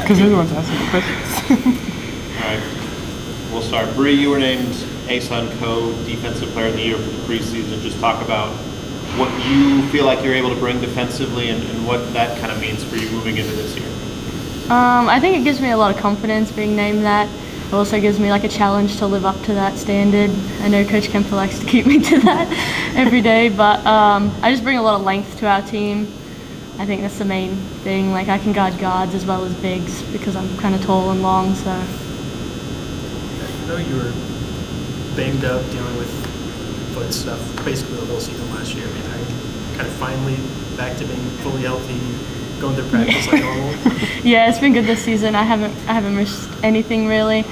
Because everyone's asking the questions. All right, we'll start. Bree, you were named ASUN Defensive Player of the Year for the preseason. Just talk about what you feel like you're able to bring defensively and what that kind of means for you moving into this year. I think it gives me a lot of confidence being named that. It also gives me like a challenge to live up to that standard. I know Coach Kemper likes to keep me to that every day, but I just bring a lot of length to our team. I think that's the main thing. Like I can guard guards as well as bigs because I'm kind of tall and long. So. I know you were banged up dealing with foot stuff basically the whole season last year. I mean, I kind of finally back to being fully healthy, going through practice like normal. Yeah, it's been good this season. I haven't missed anything really.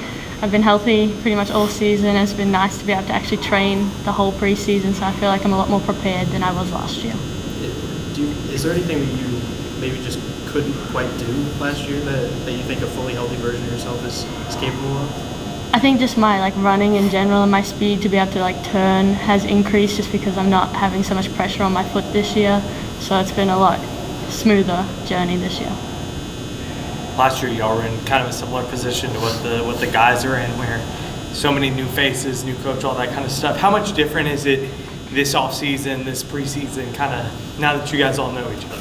I've been healthy pretty much all season. It's been nice to be able to actually train the whole preseason, so I feel like I'm a lot more prepared than I was last year. Is there anything that you maybe just couldn't quite do last year that you think a fully healthy version of yourself is capable of? I think just my like running in general and my speed to be able to like turn has increased just because I'm not having so much pressure on my foot this year. So it's been a lot smoother journey this year. Last year y'all were in kind of a similar position to what the guys are in, where so many new faces, new coach, all that kind of stuff. How much different is it this offseason, this preseason, kind of now that you guys all know each other?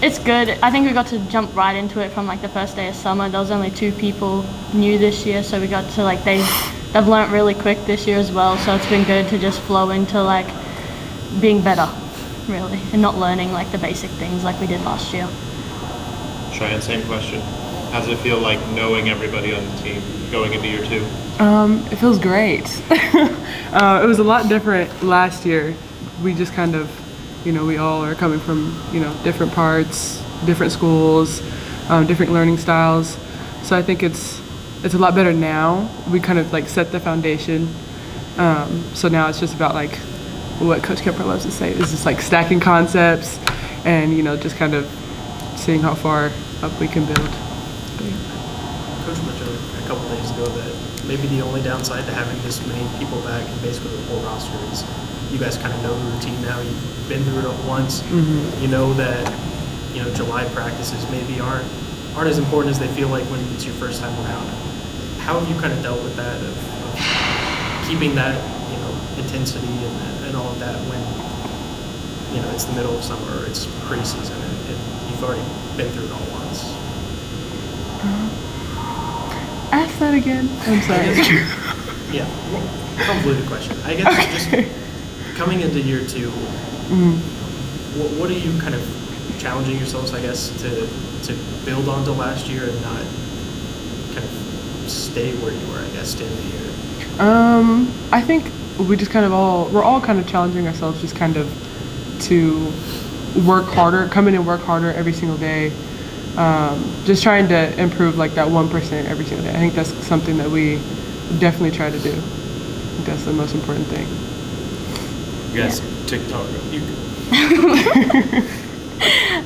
It's good. I think we got to jump right into it from like the first day of summer. There was only 2 people new this year, so we got to like they've learnt really quick this year as well. So it's been good to just flow into like being better, really, and not learning like the basic things like we did last year. Cheyenne, same question. How does it feel like knowing everybody on the team going into year 2? It feels great. It was a lot different last year. We just kind of, we all are coming from, different parts, different schools, different learning styles. So I think it's a lot better now. We kind of like set the foundation. So now it's just about like what Coach Kemper loves to say is just like stacking concepts and, just kind of seeing how far up we can build. Coach mentioned a couple days ago that maybe the only downside to having this many people back and basically the whole roster is you guys kind of know the routine now. You've been through it once. Mm-hmm. You know that July practices maybe aren't as important as they feel like when it's your first time around. How have you kind of dealt with that of keeping that intensity and all of that when it's the middle of summer or it's preseason and you've already been through it all once? Ask that again. I'm sorry. Yeah, convoluted question. I guess just coming into year 2, what are you kind of challenging yourselves, I guess, to build onto last year and not kind of stay where you were, I guess, to end the year? I think we just kind of we're all kind of challenging ourselves just kind of to work harder, come in and work harder every single day. Just trying to improve like that 1% every single day. I think that's something that we definitely try to do. I think that's the most important thing. You guys, TikTok,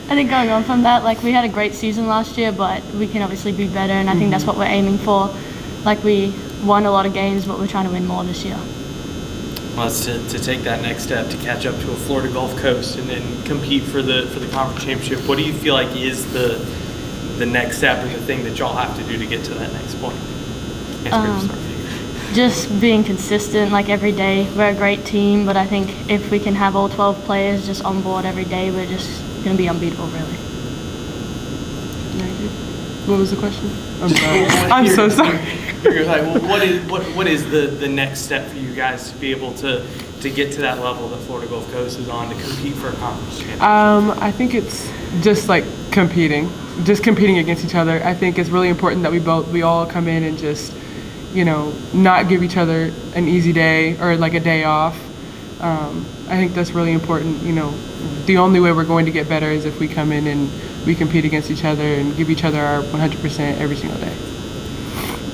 I think going on from that, like we had a great season last year, but we can obviously be better, and I think that's what we're aiming for. Like we won a lot of games, but we're trying to win more this year. Well, it's to take that next step to catch up to a Florida Gulf Coast and then compete for the conference championship. What do you feel like is the next step or the thing that y'all have to do to get to that next point? Just being consistent, like every day. We're a great team, but I think if we can have all 12 players just on board every day, we're just going to be unbeatable, really. What was the question? I'm sorry. I'm so sorry. You're like, well, what is the next step for you guys to be able to get to that level that Florida Gulf Coast is on to compete for a conference championship? I think it's just like competing against each other. I think it's really important that we all come in and just, not give each other an easy day or like a day off. I think that's really important. The only way we're going to get better is if we come in and we compete against each other and give each other our 100% every single day.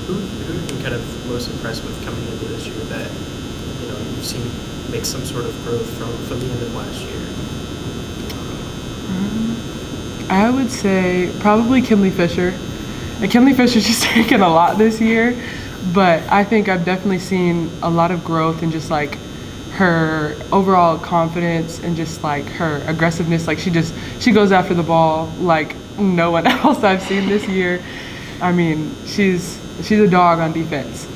Who have you kind of most impressed with coming into this year that you've seen make some sort of growth from the end of last year? I would say probably Kinley Fisher. And Kinley Fisher's just taken a lot this year, but I think I've definitely seen a lot of growth in just like her overall confidence and just like her aggressiveness. Like she goes after the ball like no one else I've seen this year. I mean, she's a dog on defense.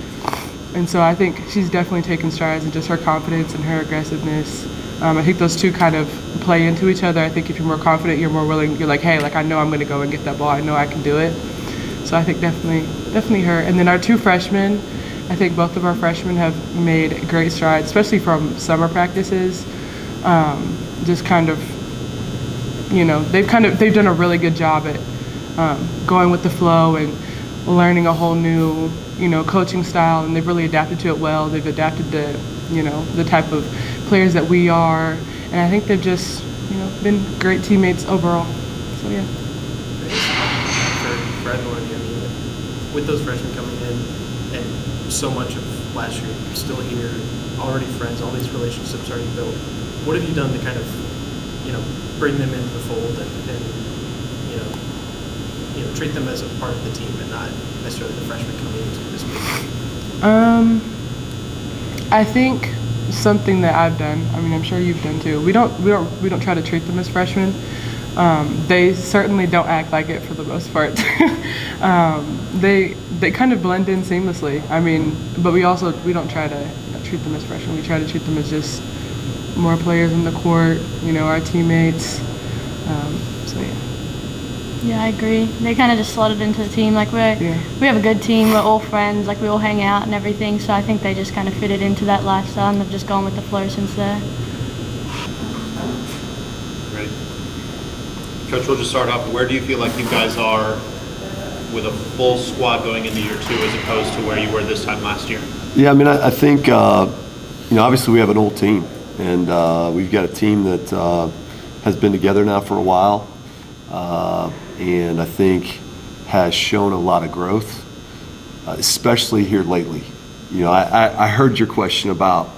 And so I think she's definitely taken strides in just her confidence and her aggressiveness. I think those two kind of play into each other. I think if you're more confident, you're more willing, you're like, hey, like I know I'm going to go and get that ball. I know I can do it. So I think definitely her. And then our two freshmen, I think both of our freshmen have made great strides, especially from summer practices. Just kind of, they've done a really good job at going with the flow and learning a whole new, coaching style, and they've really adapted to it well. They've adapted to, the type of players that we are, and I think they've just, been great teammates overall. So yeah. For everyone, with those freshmen coming in and so much of last year still here, already friends, all these relationships already built, what have you done to kind of, bring them into the fold and treat them as a part of the team and not necessarily the freshmen coming into this week? I think something that I've done, I mean, I'm sure you've done too. We don't try to treat them as freshmen. They certainly don't act like it for the most part. They kind of blend in seamlessly. I mean, but we don't try to treat them as freshmen. We try to treat them as just more players in the court, our teammates. So yeah. Yeah, I agree. They kind of just slotted into the team. Like we have a good team. We're all friends. Like we all hang out and everything. So I think they just kind of fitted into that lifestyle, and they've just gone with the flow since there. Great. Coach, we'll just start off. Where do you feel like you guys are with a full squad going into year two as opposed to where you were this time last year? Yeah, I mean, I think obviously we have an old team, and we've got a team that has been together now for a while. And I think has shown a lot of growth, especially here lately. I heard your question about,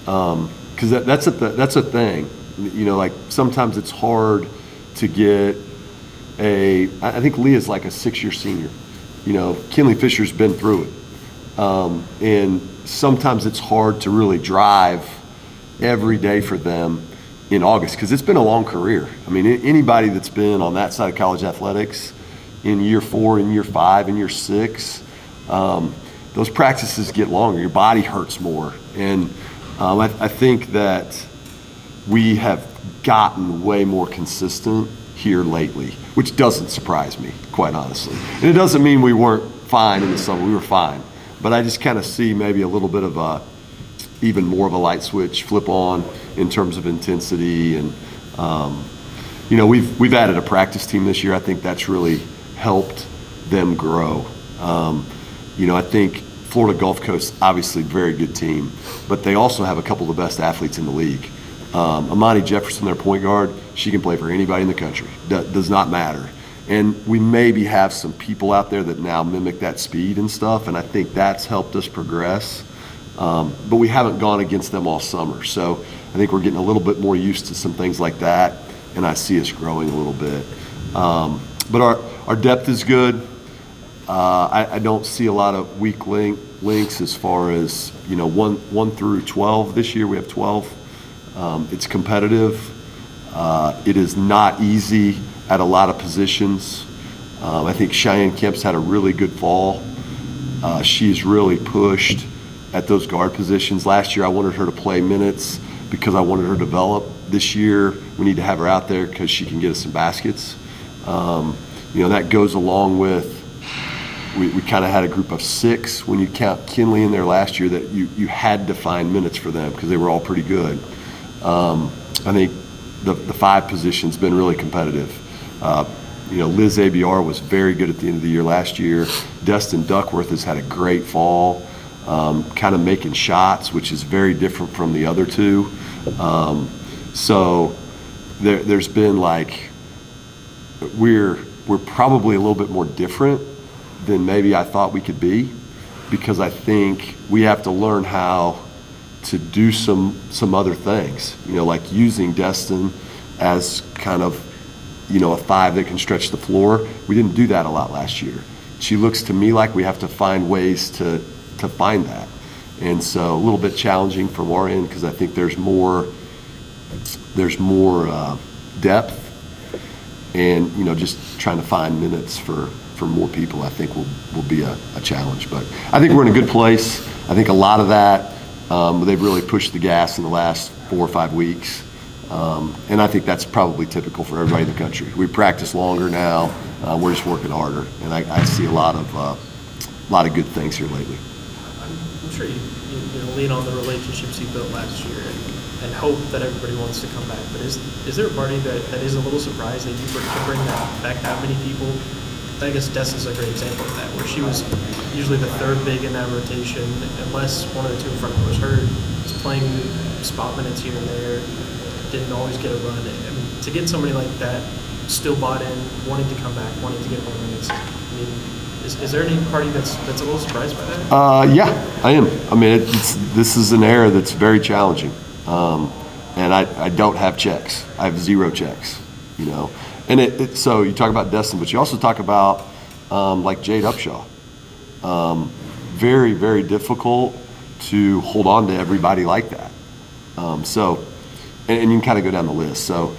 because that's a thing. Like sometimes it's hard to get I think Leah's like a 6-year senior. Kinley Fisher's been through it. And sometimes it's hard to really drive every day for them in August, because it's been a long career. I mean, anybody that's been on that side of college athletics in year 4, in year 5, in year 6, those practices get longer. Your body hurts more. And I think that we have gotten way more consistent here lately, which doesn't surprise me, quite honestly. And it doesn't mean we weren't fine in the summer. We were fine. But I just kind of see maybe a little bit of even more of a light switch flip on in terms of intensity. And, we've added a practice team this year. I think that's really helped them grow. I think Florida Gulf Coast, obviously very good team, but they also have a couple of the best athletes in the league. Amani Jefferson, their point guard, she can play for anybody in the country. Does not matter. And we maybe have some people out there that now mimic that speed and stuff, and I think that's helped us progress. But we haven't gone against them all summer. So I think we're getting a little bit more used to some things like that, and I see us growing a little bit. But our depth is good. I don't see a lot of weak links as far as, 1 through 12 this year. We have 12. It's competitive. It is not easy at a lot of positions. I think Cheyenne Kemp's had a really good fall. She's really pushed at those guard positions. Last year I wanted her to play minutes because I wanted her to develop. This year we need to have her out there because she can get us some baskets. That goes along with, we kind of had a group of 6 when you count Kinley in there last year, that you had to find minutes for them because they were all pretty good. I think the 5 position's been really competitive. Liz ABR was very good at the end of the year last year. Destin Duckworth has had a great fall, kind of making shots, which is very different from the other 2. So there's been we're probably a little bit more different than maybe I thought we could be, because I think we have to learn how to do some other things, like using Destin as kind of, a 5 that can stretch the floor. We didn't do that a lot last year. She looks to me like we have to find ways to find that. And so a little bit challenging from our end, because I think there's more depth. And, just trying to find minutes for more people, I think will be a challenge. But I think we're in a good place. I think a lot of that, they've really pushed the gas in the last 4 or 5 weeks. And I think that's probably typical for everybody in the country. We practice longer now. We're just working harder. And I see a lot of good things here lately. I'm sure you lean on the relationships you built last year and hope that everybody wants to come back. But is there a party that is a little surprised that you can bring back that many people? I guess Destin's a great example of that, where she was usually the third big in that rotation, unless one of the two in front of her was hurt. Was playing spot minutes here and there, didn't always get a run. I mean, to get somebody like that still bought in, wanting to come back, wanting to get more minutes, I mean, is there any party that's a little surprised by that? Yeah, I am. I mean, this is an era that's very challenging. And I don't have checks. I have 0 checks, And so you talk about Destin, but you also talk about like Jade Upshaw. Very, very difficult to hold on to everybody like that. So, and you can kind of go down the list. So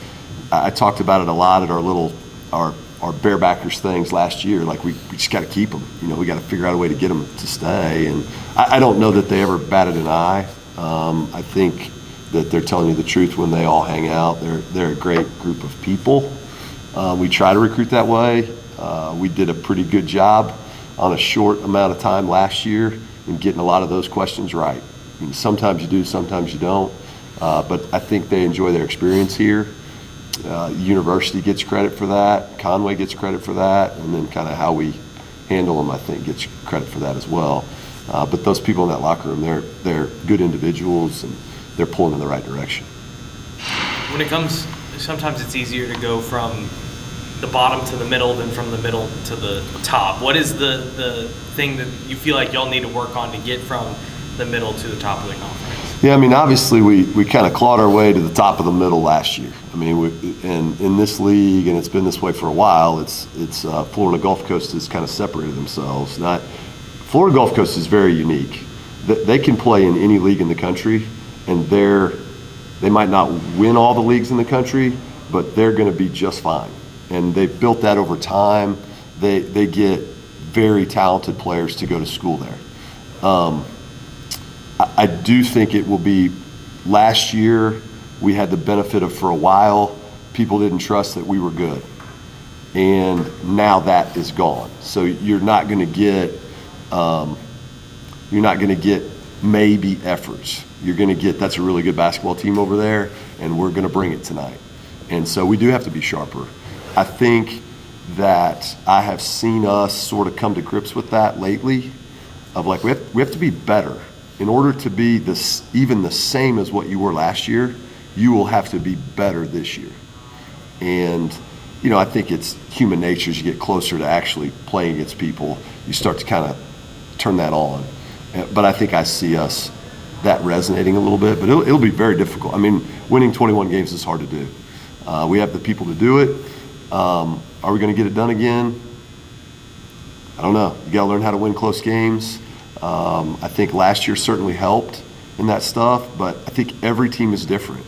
I talked about it a lot at our barebackers things last year. Like we just got to keep them. We got to figure out a way to get them to stay. And I don't know that they ever batted an eye. I think that they're telling you the truth when they all hang out. They're a great group of people. We try to recruit that way. We did a pretty good job on a short amount of time last year in getting a lot of those questions right. I mean, sometimes you do, sometimes you don't. But I think they enjoy their experience here. University gets credit for that. Conway gets credit for that. And then kind of how we handle them, I think, gets credit for that as well. But those people in that locker room, they're good individuals, and they're pulling in the right direction. When it comes, sometimes it's easier to go from the bottom to the middle than from the middle to the top. What is the thing that you feel like y'all need to work on to get from the middle to the top of the conference? Yeah, I mean, obviously we kind of clawed our way to the top of the middle last year. I mean, in this league, and it's been this way for a while, it's Florida Gulf Coast has kind of separated themselves. Florida Gulf Coast is very unique. They can play in any league in the country, and they might not win all the leagues in the country, but they're going to be just fine. And they've built that over time. They get very talented players to go to school there. I do think it will be, last year we had the benefit of, for a while, people didn't trust that we were good. And now that is gone. So you're not going to get maybe efforts. You're going to get, that's a really good basketball team over there, and we're going to bring it tonight. And so we do have to be sharper. I think that I have seen us sort of come to grips with that lately, of like we have to be better. In order to be even the same as what you were last year, you will have to be better this year. And I think it's human nature. As you get closer to actually playing against people, you start to kind of turn that on. But I think I see that resonating a little bit, but it'll be very difficult. I mean, winning 21 games is hard to do. We have the people to do it. Are we going to get it done again? I don't know. You got to learn how to win close games. I think last year certainly helped in that stuff, but I think every team is different.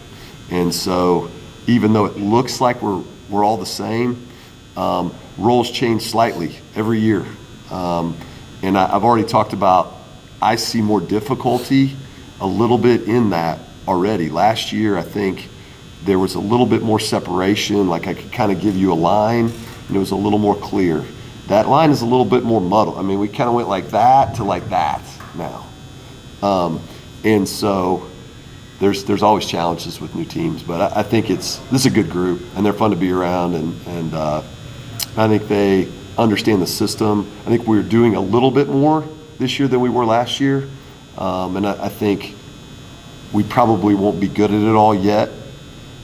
And so even though it looks like we're all the same, roles change slightly every year. And I've already talked about, I see more difficulty a little bit in that already. Last year, I think there was a little bit more separation, like I could kind of give you a line, and it was a little more clear. That line is a little bit more muddled. I mean, we kind of went like that to like that now. And so there's always challenges with new teams, but I think this is a good group, and they're fun to be around, and I think they understand the system. I think we're doing a little bit more this year than we were last year, and I think we probably won't be good at it all yet,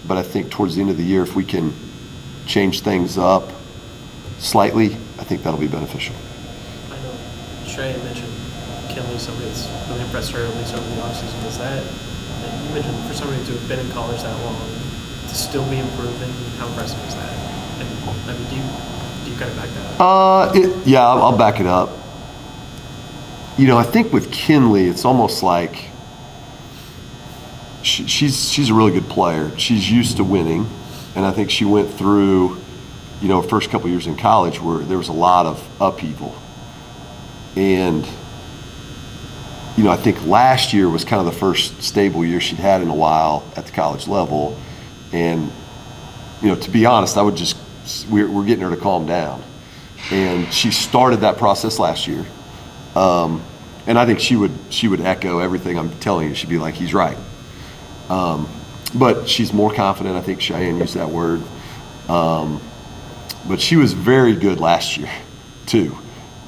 but I think towards the end of the year, if we can change things up slightly, I think that'll be beneficial. I know Cheyenne mentioned Kinley, somebody that's really impressed her, at least over the offseason. Is that, you mentioned for somebody to have been in college that long, to still be improving, how impressive is that? And I mean, do you kind of back that up? Yeah, I'll back it up. I think with Kinley, it's almost like she's a really good player. She's used to winning, and I think she went through you know, first couple years in college where there was a lot of upheaval. And, you know, I think last year was kind of the first stable year she'd had in a while at the college level. And, you know, to be honest, we're getting her to calm down. And she started that process last year. And I think she would echo everything I'm telling you. She'd be like, he's right. But she's more confident. I think Cheyenne used that word. But she was very good last year, too.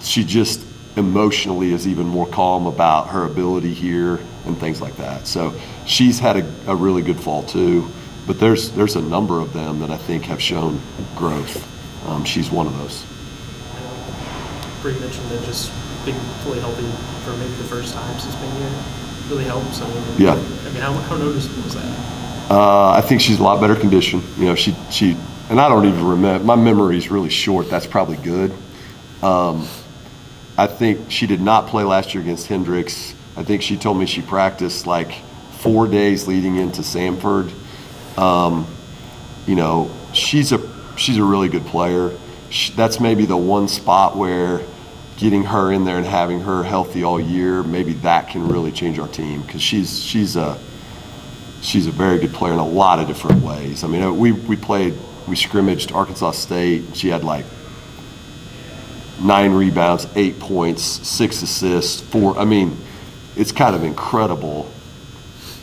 She just emotionally is even more calm about her ability here and things like that. So she's had a really good fall, too. But there's a number of them that I think have shown growth. She's one of those. Bree mentioned that just being fully healthy for maybe the first time since being here really helps. I mean, Yeah. I mean, how noticeable is that? I think she's a lot better condition. You know, she and I don't even remember. My memory is really short. That's probably good. I think she did not play last year against Hendricks. I think she told me she practiced like 4 days leading into Samford. You know, she's a really good player. That's maybe the one spot where getting her in there and having her healthy all year, maybe that can really change our team, because she's a very good player in a lot of different ways. I mean, we scrimmaged Arkansas State. She had like 9 rebounds, 8 points, 6 assists, 4. I mean, it's kind of incredible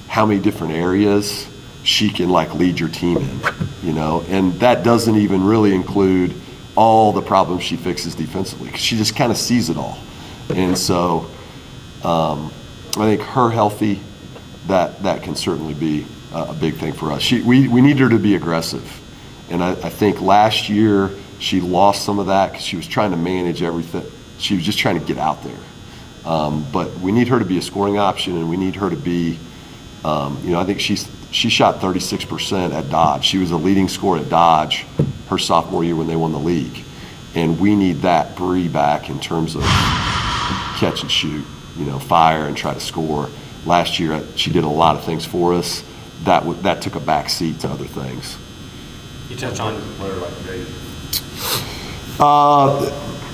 how many different areas she can like lead your team in, you know, and that doesn't even really include all the problems she fixes defensively, because she just kind of sees it all. And so I think her healthy, that can certainly be a big thing for us. We need her to be aggressive. And I think last year she lost some of that because she was trying to manage everything. She was just trying to get out there. But we need her to be a scoring option, and we need her to be, you know, I think she shot 36% at Dodge. She was a leading scorer at Dodge her sophomore year when they won the league. And we need that Bree back in terms of catch and shoot, you know, fire and try to score. Last year she did a lot of things for us. That took a back seat to other things. You touch on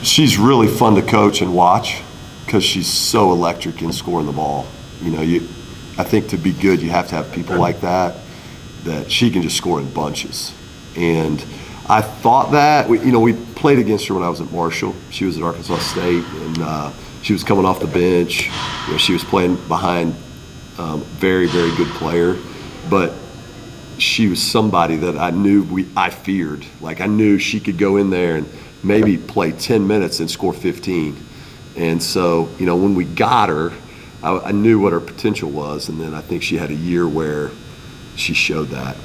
she's really fun to coach and watch because she's so electric in scoring the ball. You know, I think to be good, you have to have people like that she can just score in bunches. And I thought that, you know, we played against her when I was at Marshall. She was at Arkansas State, and she was coming off the bench. You know, she was playing behind very, very good player. But she was somebody that I feared. Like, I knew she could go in there and maybe play 10 minutes and score 15. And so, you know, when we got her, I knew what her potential was, and then I think she had a year where she showed that.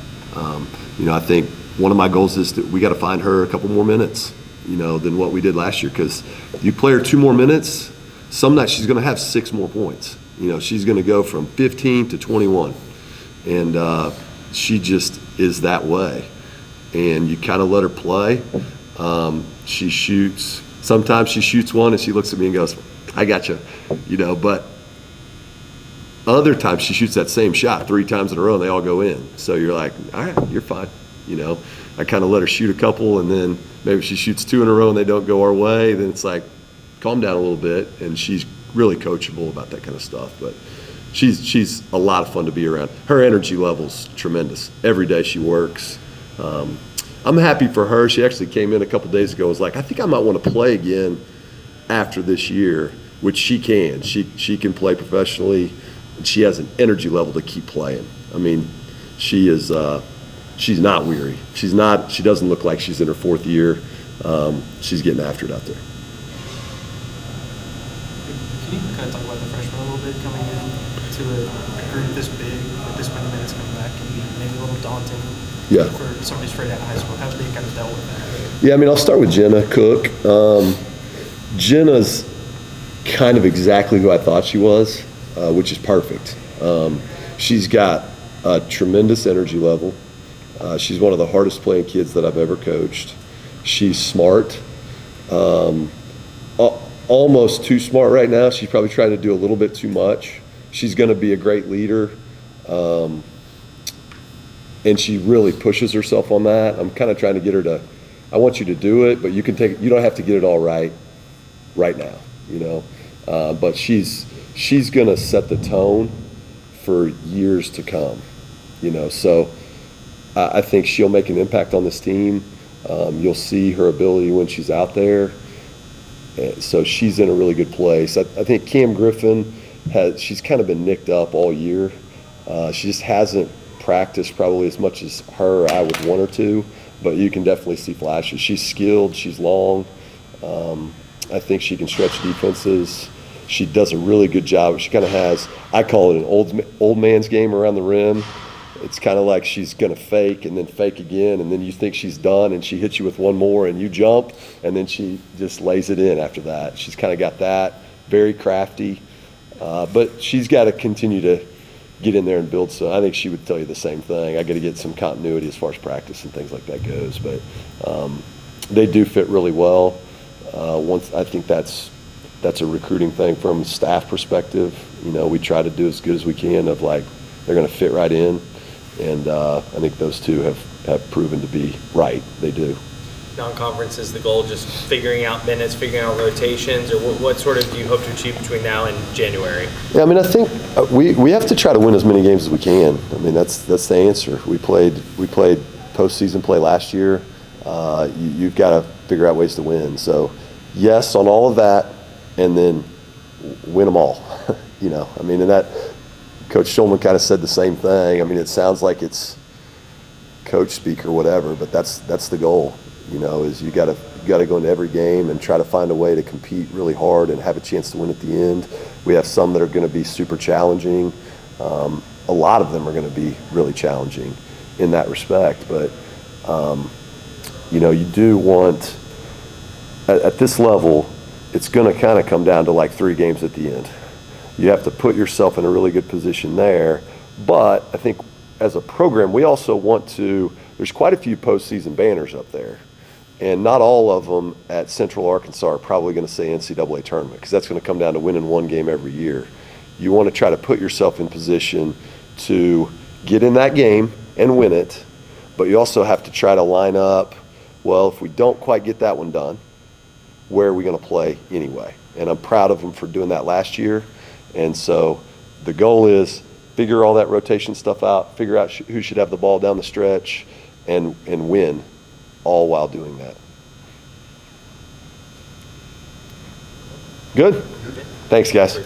You know, I think one of my goals is that we got to find her a couple more minutes, you know, than what we did last year, because you play her 2 more minutes, some nights she's going to have 6 more points. You know, she's going to go from 15 to 21, and she just is that way. And you kind of let her play. She shoots. Sometimes she shoots one and she looks at me and goes, "I got you," you know. But other times she shoots that same shot 3 times in a row and they all go in. So you're like, all right, you're fine. You know, I kind of let her shoot a couple, and then maybe she shoots 2 in a row and they don't go our way. Then it's like, calm down a little bit. And she's really coachable about that kind of stuff. But she's a lot of fun to be around. Her energy level's tremendous. Every day she works. I'm happy for her. She actually came in a couple days ago and was like, I think I might want to play again after this year, which she can. She can play professionally, and she has an energy level to keep playing. I mean, she's not weary. She doesn't look like she's in her 4th year. She's getting after it out there. Can you kind of talk about the freshmen a little bit coming in to a group this big with this many minutes coming back? Can be maybe a little daunting for somebody straight out of high school. How have they kind of dealt with that? Yeah, I mean, I'll start with Jenna Cook. Jenna's kind of exactly who I thought she was, which is perfect. She's got a tremendous energy level. She's one of the hardest playing kids that I've ever coached. She's smart, almost too smart right now. She's probably trying to do a little bit too much. She's going to be a great leader, and she really pushes herself on that. I'm kind of trying to get her to I want you to do it, but you don't have to get it all right now, you know. But she's going to set the tone for years to come, you know. So I think she'll make an impact on this team. You'll see her ability when she's out there. So she's in a really good place. I think Cam Griffin she's kind of been nicked up all year. She just hasn't practiced probably as much as I would want her to, but you can definitely see flashes. She's skilled, she's long. I think she can stretch defenses. She does a really good job. She kind of has, I call it an old man's game around the rim. It's kind of like she's going to fake and then fake again, and then you think she's done, and she hits you with one more, and you jump, and then she just lays it in after that. She's kind of got that, very crafty, but she's got to continue to get in there and build. So I think she would tell you the same thing. I got to get some continuity as far as practice and things like that goes, but they do fit really well. I think that's a recruiting thing from a staff perspective. You know, we try to do as good as we can of like they're going to fit right in. And I think those two have proven to be right. They do. Non-conference is the goal, just figuring out minutes, figuring out rotations, or what sort of do you hope to achieve between now and January? Yeah, I mean, I think we have to try to win as many games as we can. I mean, that's the answer. We played postseason play last year. You've got to figure out ways to win. So, yes, on all of that, and then win them all. You know, I mean, and that Coach Schulman kind of said the same thing. I mean, it sounds like it's coach speak or whatever, but that's the goal. You know, is you got to go into every game and try to find a way to compete really hard and have a chance to win at the end. We have some that are going to be super challenging. A lot of them are going to be really challenging in that respect. But you know, you do want at this level, it's going to kind of come down to like 3 games at the end. You have to put yourself in a really good position there. But I think as a program, we also want to. There's quite a few postseason banners up there. And not all of them at Central Arkansas are probably going to say NCAA tournament, because that's going to come down to winning 1 game every year. You want to try to put yourself in position to get in that game and win it, but you also have to try to line up, well, if we don't quite get that one done, where are we going to play anyway? And I'm proud of them for doing that last year. And so the goal is figure all that rotation stuff out, figure out who should have the ball down the stretch, and win, all while doing that. Good? Thanks, guys.